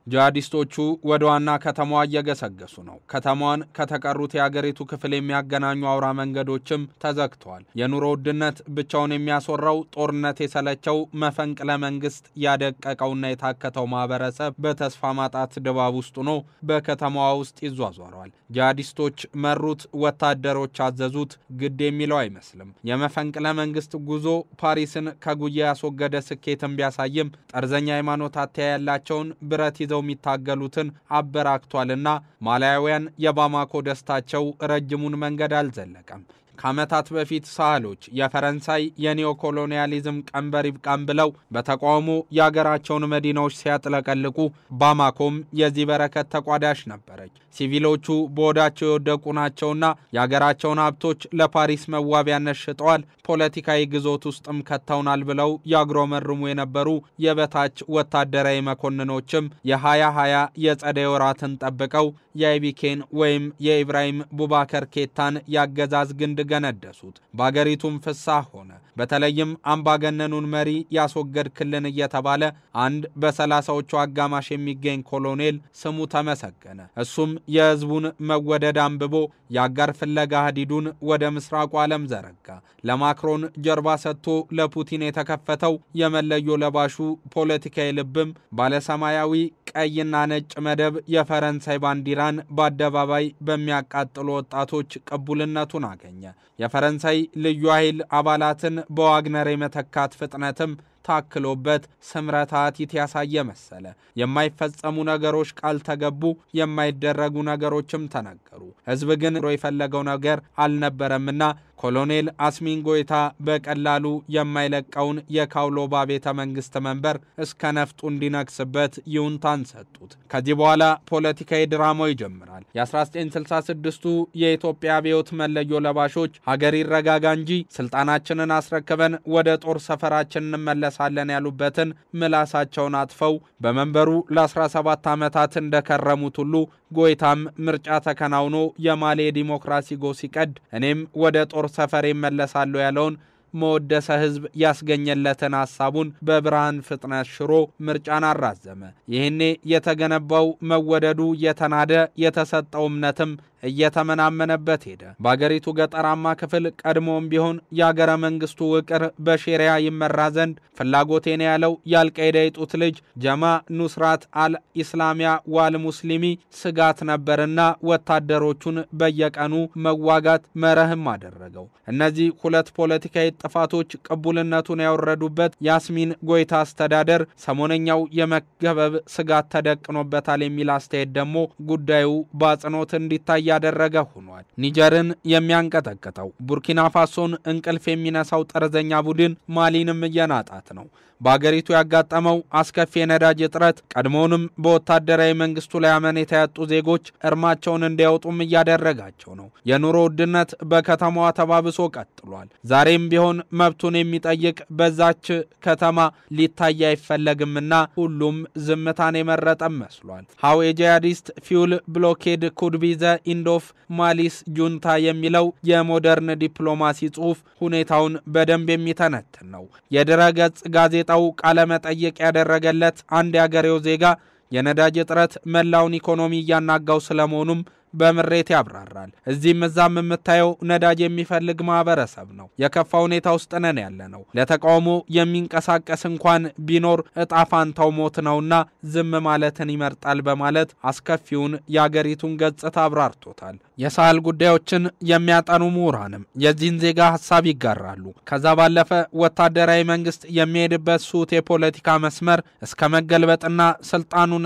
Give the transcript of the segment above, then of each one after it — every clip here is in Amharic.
ጂሃዲስቶቹ ወደ ዋና ከተማዋ እየገሰገሱ ነው። ከተማዋን ከተቀሩት የአገሪቱ ክፍል የሚያገናኙ አውራ መንገዶችም ተዘግተዋል። የኑሮ ውድነት ብቻውን የሚያስወራው ጦርነት የሰለቸው መፈንቅለ መንግስት ያደቀቀውና የታከተው ማህበረሰብ በተስፋ ማጣት ድባብ ውስጥ ሆኖ በከተማዋ ውስጥ ይዟዟራል። ጂሃዲስቶች መሩት፣ ወታደሮች አዘዙት፣ ግድ የሚለው አይመስልም። የመፈንቅለ መንግስት ጉዞ ፓሪስን ከጉያ ያስወገደ ስኬትን ቢያሳይም ጠርዘኛ ሃይማኖት አተያ ያላቸውን ብረት ይዘው የሚታገሉትን አበራክቷልና ማላያውያን የባማኮ ደስታቸው ረጅሙን መንገድ አልዘለቀም። ከዓመታት በፊት ሳህሎች የፈረንሳይ የኒዮኮሎኒያሊዝም ቀንበር ይብቃም ብለው በተቃውሞ የአገራቸውን መዲናዎች ሲያጥለቀልቁ ባማኮም የዚህ በረከት ተቋዳሽ ነበረች። ሲቪሎቹ በወዳቸው የወደቁ ናቸውና የአገራቸውን ሀብቶች ለፓሪስ መዋቢያነት ሽጠዋል። ፖለቲካዊ ግዞት ውስጥም ከተውናል ብለው ያግሮመርሙ የነበሩ የበታች ወታደራዊ መኮንኖችም የ2020 የጸደይ ወራትን ጠብቀው የአይቢኬን ወይም የኢብራሂም ቡባከር ኬታን ያገዛዝ ግንድ ገነደሱት። ባገሪቱም ፍሳህ ሆነ። በተለይም አምባገነኑን መሪ ያስወገድክልን እየተባለ አንድ በ30ዎቹ አጋማሽ የሚገኝ ኮሎኔል ስሙ ተመሰገነ። እሱም የህዝቡን መወደድ አንብቦ ያጋር ፍለጋ ሀዲዱን ወደ ምስራቁ ዓለም ዘረጋ። ለማክሮን ጀርባ ሰጥቶ ለፑቲን የተከፈተው የመለዮ ለባሹ ፖለቲካዊ ልብም ባለሰማያዊ ቀይና ነጭ መደብ የፈረንሳይ ባንዲራን በአደባባይ በሚያቃጥሉ ወጣቶች ቅቡልነቱን አገኘ። የፈረንሳይ ልዩ ኃይል አባላትን በዋግነር የመተካት ፍጥነትም ታክሎበት ስምረታት ያሳየ መሰለ። የማይፈጸሙ ነገሮች ቃል ተገቡ፣ የማይደረጉ ነገሮችም ተነገሩ። ህዝብ ግን የፈለገው ነገር አልነበረምና ኮሎኔል አስሚን ጎይታ በቀላሉ የማይለቀውን የካውሎባ ቤተ መንግስት መንበር እስከ ነፍጡ እንዲነክስበት ይሁንታን ሰጡት። ከዚህ በኋላ ፖለቲካዊ ድራማው ይጀምራል። የ1966ቱ የኢትዮጵያ አብዮት መለዮ ለባሾች ሀገር ይረጋጋ እንጂ ስልጣናችንን አስረክበን ወደ ጦር ሰፈራችን እንመለሳለን ያሉበትን ምላሳቸውን አጥፈው በመንበሩ ለ17 ዓመታት እንደከረሙት ሁሉ ጎይታም ምርጫ ተከናውኖ የማሌ ዲሞክራሲ ጎ ሲቀድ እኔም ወደ ጦር ሰፈር ይመለሳሉ ያለውን መወደሰ ህዝብ ያስገኘለትን ሐሳቡን በብርሃን ፍጥነት ሽሮ ምርጫን አራዘመ። ይሄኔ የተገነባው መወደዱ የተናደ የተሰጠው እምነትም እየተመናመነበት ሄደ። ባገሪቱ ገጠራማ ክፍል ቀድሞም ቢሆን ያገረ መንግስቱ ውቅር በሼሪያ ይመራ ዘንድ ፍላጎቴን ያለው ያልቀይዳ ይጡት ልጅ ጀማ ኑስራት አልኢስላሚያ ዋል ሙስሊሚ ስጋት ነበርና ወታደሮቹን በየቀኑ መዋጋት መረህም አደረገው። እነዚህ ሁለት ፖለቲካዊ ጥፋቶች ቅቡልነቱን ያወረዱበት ያስሚን ጎይታ አስተዳደር ሰሞነኛው የመገበብ ስጋት ተደቅኖበታል የሚል አስተያየት ደግሞ ጉዳዩ ባጽኖት እንዲታይ ያደረገ ሆኗል። ኒጀርን የሚያንቀጠቅጠው ቡርኪና ፋሶን እንቅልፍ የሚነሳው ጠርዘኛ ቡድን ማሊንም እየናጣት ነው። ባገሪቱ ያጋጠመው አስከፊ የነዳጅ እጥረት ቀድሞውንም በወታደራዊ መንግስቱ ላይ አመኔታ ያጡ ዜጎች እርማቸውን እንዲያወጡም እያደረጋቸው ነው። የኑሮ ውድነት በከተማዋ ተባብሶ ቀጥሏል። ዛሬም ቢሆን መብቱን የሚጠይቅ በዛች ከተማ ሊታይ አይፈለግምና ሁሉም ዝምታን የመረጠም መስሏል። ሃው ጂሃዲስት ፊውል ብሎኬድ ኩድ ቢ ዘ ኢንድ ኦፍ ማሊስ ጁንታ የሚለው የሞደርን ዲፕሎማሲ ጽሑፍ ሁኔታውን በደንብ የሚተነትን ነው። የድረገጽ ጋዜጣው ቃለ መጠይቅ ያደረገለት አንድ ያገሬው ዜጋ የነዳጅ እጥረት መላውን ኢኮኖሚ ያናጋው ስለመሆኑም በምሬት ያብራራል። እዚህም እዛም የምታየው ነዳጅ የሚፈልግ ማህበረሰብ ነው። የከፋ ሁኔታ ውስጥ ነን ያለነው። ለተቃውሞ የሚንቀሳቀስ እንኳን ቢኖር እጣፋንታው ሞት ነውና ዝም ማለትን ይመርጣል በማለት አስከፊውን ያገሪቱን ገጽታ አብራርቶታል። የሳህል ጉዳዮችን የሚያጠኑ ምሁራንም የዚህን ዜጋ ሐሳብ ይጋራሉ። ከዛ ባለፈ ወታደራዊ መንግስት የሚሄድበት ሱት የፖለቲካ መስመር እስከ መገልበጥና ስልጣኑን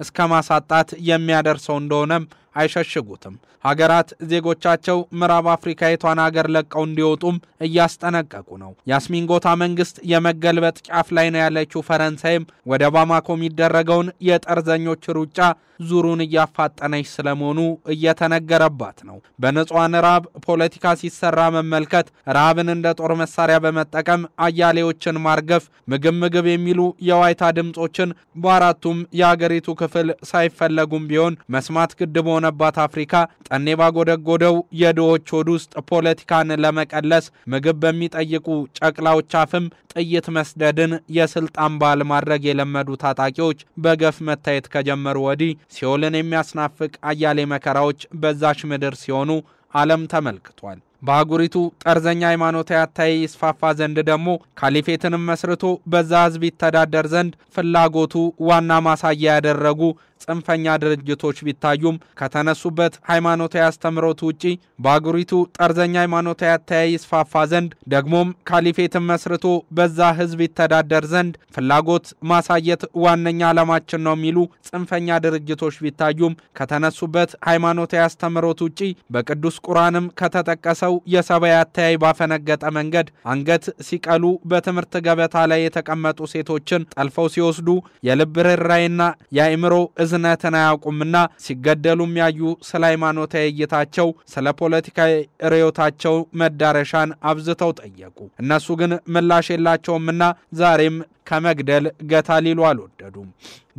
እስከ ማሳጣት የሚያደርሰው እንደሆነም አይሸሽጉትም። ሀገራት ዜጎቻቸው ምዕራብ አፍሪካዊቷን ሀገር ለቀው እንዲወጡም እያስጠነቀቁ ነው። ያስሚን ጎይታ መንግስት የመገልበጥ ጫፍ ላይ ነው ያለችው ፈረንሳይም ወደ ባማኮ የሚደረገውን የጠርዘኞች ሩጫ ዙሩን እያፋጠነች ስለመሆኑ እየተነገረባት ነው። በንጹሃን ራብ ፖለቲካ ሲሰራ መመልከት፣ ራብን እንደ ጦር መሳሪያ በመጠቀም አያሌዎችን ማርገፍ፣ ምግብ የሚሉ የዋይታ ድምጾችን በአራቱም የሀገሪቱ ክፍል ሳይፈለጉም ቢሆን መስማት ግድ በሆነባት አፍሪካ ጠኔ ባጎደጎደው የድሆች ሆድ ውስጥ ፖለቲካን ለመቀለስ ምግብ በሚጠይቁ ጨቅላዎች አፍም ጥይት መስደድን የስልጣን ባህል ማድረግ የለመዱ ታጣቂዎች በገፍ መታየት ከጀመሩ ወዲህ ሲኦልን የሚያስናፍቅ አያሌ መከራዎች በዛች ምድር ሲሆኑ ዓለም ተመልክቷል። በአጉሪቱ ጠርዘኛ ሃይማኖታዊ አታይ ይስፋፋ ዘንድ ደግሞ ካሊፌትንም መስርቶ በዛ ህዝብ ይተዳደር ዘንድ ፍላጎቱ ዋና ማሳያ ያደረጉ ጽንፈኛ ድርጅቶች ቢታዩም ከተነሱበት ሃይማኖታዊ አስተምሮት ውጪ በአጉሪቱ ጠርዘኛ ሃይማኖታዊ አታይ ይስፋፋ ዘንድ ደግሞም ካሊፌትን መስርቶ በዛ ህዝብ ይተዳደር ዘንድ ፍላጎት ማሳየት ዋነኛ ዓላማችን ነው የሚሉ ጽንፈኛ ድርጅቶች ቢታዩም ከተነሱበት ሃይማኖታዊ አስተምሮት ውጪ በቅዱስ ቁርአንም ከተጠቀሰው የሰብአዊ አታይ ባፈነገጠ መንገድ አንገት ሲቀሉ በትምህርት ገበታ ላይ የተቀመጡ ሴቶችን ጠልፈው ሲወስዱ የልብ ርኅራኄና የአእምሮ እዝነትን አያውቁምና ሲገደሉ የሚያዩ ስለ ሃይማኖታዊ እይታቸው ስለ ፖለቲካዊ ርዕዮታቸው መዳረሻን አብዝተው ጠየቁ። እነሱ ግን ምላሽ የላቸውምና ዛሬም ከመግደል ገታ ሊሉ አልወደዱም።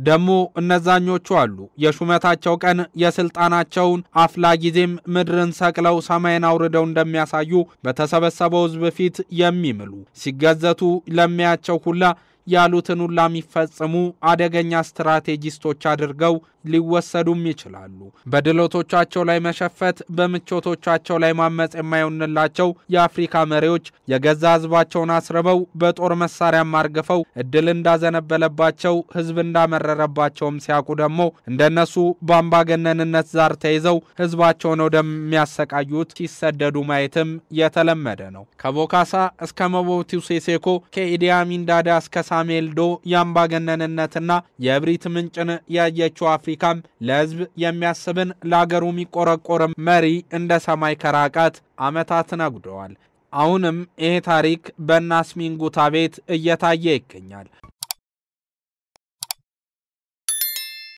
ደሞ እነዛኞቹ አሉ የሹመታቸው ቀን የስልጣናቸውን አፍላ ጊዜም ምድርን ሰቅለው ሰማይን አውርደው እንደሚያሳዩ በተሰበሰበው ህዝብ ፊት የሚምሉ ሲገዘቱ ለሚያቸው ሁላ ያሉትን ሁላ የሚፈጽሙ አደገኛ ስትራቴጂስቶች አድርገው ሊወሰዱም ይችላሉ። በድሎቶቻቸው ላይ መሸፈት በምቾቶቻቸው ላይ ማመጽ የማይሆንላቸው የአፍሪካ መሪዎች የገዛ ህዝባቸውን አስረበው በጦር መሳሪያ ማርገፈው እድል እንዳዘነበለባቸው ህዝብ እንዳመረረባቸውም ሲያቁ ደግሞ እንደነሱ በአምባገነንነት ዛር ተይዘው ህዝባቸውን ወደሚያሰቃዩት ሲሰደዱ ማየትም የተለመደ ነው። ከቦካሳ እስከ ሞቡቱ ሴሴኮ ከኢዲ አሚን ዳዳ እስከ ሳሙኤል ዶ የአምባገነንነትና የእብሪት ምንጭን ያየችው አፍሪካም ለህዝብ የሚያስብን ለአገሩ የሚቆረቆር መሪ እንደ ሰማይ ከራቃት ዓመታት ነጉደዋል። አሁንም ይሄ ታሪክ በናስሚንጉታ ቤት እየታየ ይገኛል።